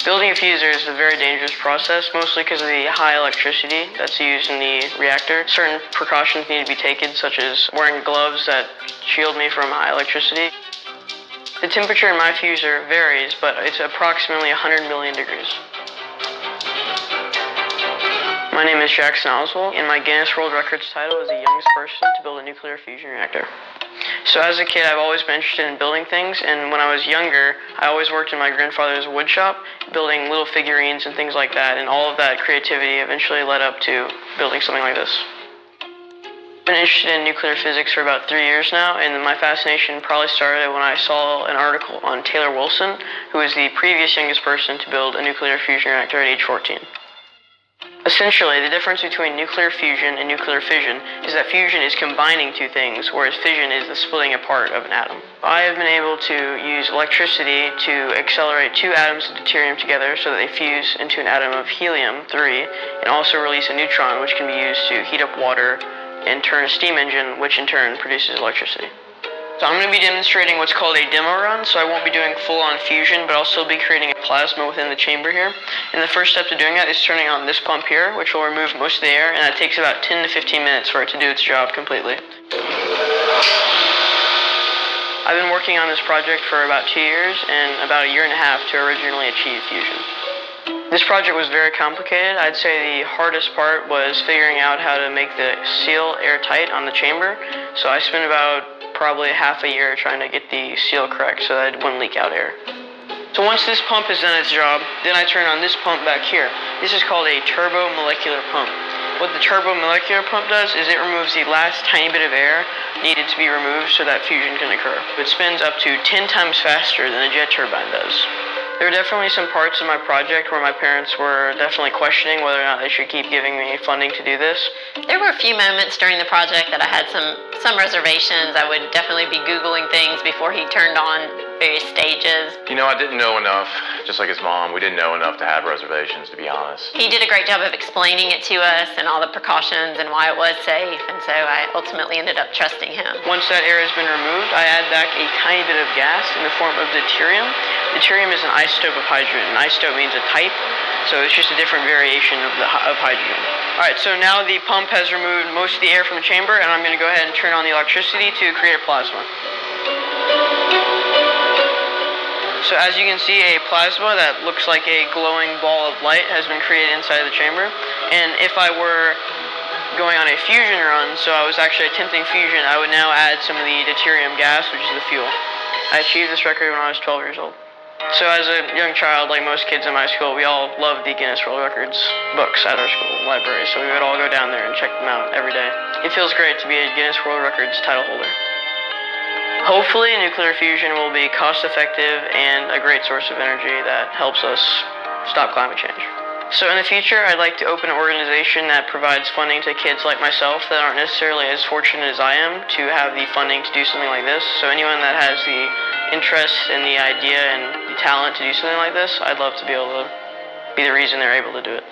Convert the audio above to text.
Building a fuser is a very dangerous process, mostly because of the high electricity that's used in the reactor. Certain precautions need to be taken, such as wearing gloves that shield me from high electricity. The temperature in my fuser varies, but it's approximately 100 million degrees. My name is Jackson Oswald, and my Guinness World Records title is the youngest person to build a nuclear fusion reactor. So as a kid, I've always been interested in building things, and when I was younger, I always worked in my grandfather's wood shop, building little figurines and things like that, and all of that creativity eventually led up to building something like this. I've been interested in nuclear physics for about 3 years now, and my fascination probably started when I saw an article on Taylor Wilson, who was the previous youngest person to build a nuclear fusion reactor at age 14. Essentially, the difference between nuclear fusion and nuclear fission is that fusion is combining two things, whereas fission is the splitting apart of an atom. I have been able to use electricity to accelerate two atoms of deuterium together so that they fuse into an atom of helium-3, and also release a neutron, which can be used to heat up water and turn a steam engine, which in turn produces electricity. So I'm going to be demonstrating what's called a demo run, so I won't be doing full-on fusion, but I'll still be creating a plasma within the chamber here. And the first step to doing that is turning on this pump here, which will remove most of the air, and that takes about 10 to 15 minutes for it to do its job completely. I've been working on this project for about 2 years and about 1.5 years to originally achieve fusion. This project was very complicated. I'd say the hardest part was figuring out how to make the seal airtight on the chamber, so I spent about probably half a year trying to get the seal correct so that it wouldn't leak out air. So once this pump has done its job, then I turn on this pump back here. This is called a turbomolecular pump. What the turbomolecular pump does is it removes the last tiny bit of air needed to be removed so that fusion can occur. It spins up to 10 times faster than a jet turbine does. There were definitely some parts of my project where my parents were definitely questioning whether or not they should keep giving me funding to do this. There were a few moments during the project that I had some reservations. I would definitely be Googling things before he turned on various stages. You know, I didn't know enough, just like his mom. We didn't know enough to have reservations, to be honest. He did a great job of explaining it to us and all the precautions and why it was safe, and so I ultimately ended up trusting him. Once that air has been removed, I add back a tiny bit of gas in the form of deuterium. Deuterium is an isotope of hydrogen. An isotope means a type, so it's just a different variation of hydrogen. Alright, so now the pump has removed most of the air from the chamber, and I'm going to go ahead and turn on the electricity to create a plasma. So as you can see, a plasma that looks like a glowing ball of light has been created inside the chamber. And if I were going on a fusion run, so I was actually attempting fusion, I would now add some of the deuterium gas, which is the fuel. I achieved this record when I was 12 years old. So as a young child, like most kids in my school, we all loved the Guinness World Records books at our school library, so we would all go down there and check them out every day. It feels great to be a Guinness World Records title holder. Hopefully, nuclear fusion will be cost-effective and a great source of energy that helps us stop climate change. So in the future, I'd like to open an organization that provides funding to kids like myself that aren't necessarily as fortunate as I am to have the funding to do something like this. So anyone that has the interest and the idea and the talent to do something like this, I'd love to be able to be the reason they're able to do it.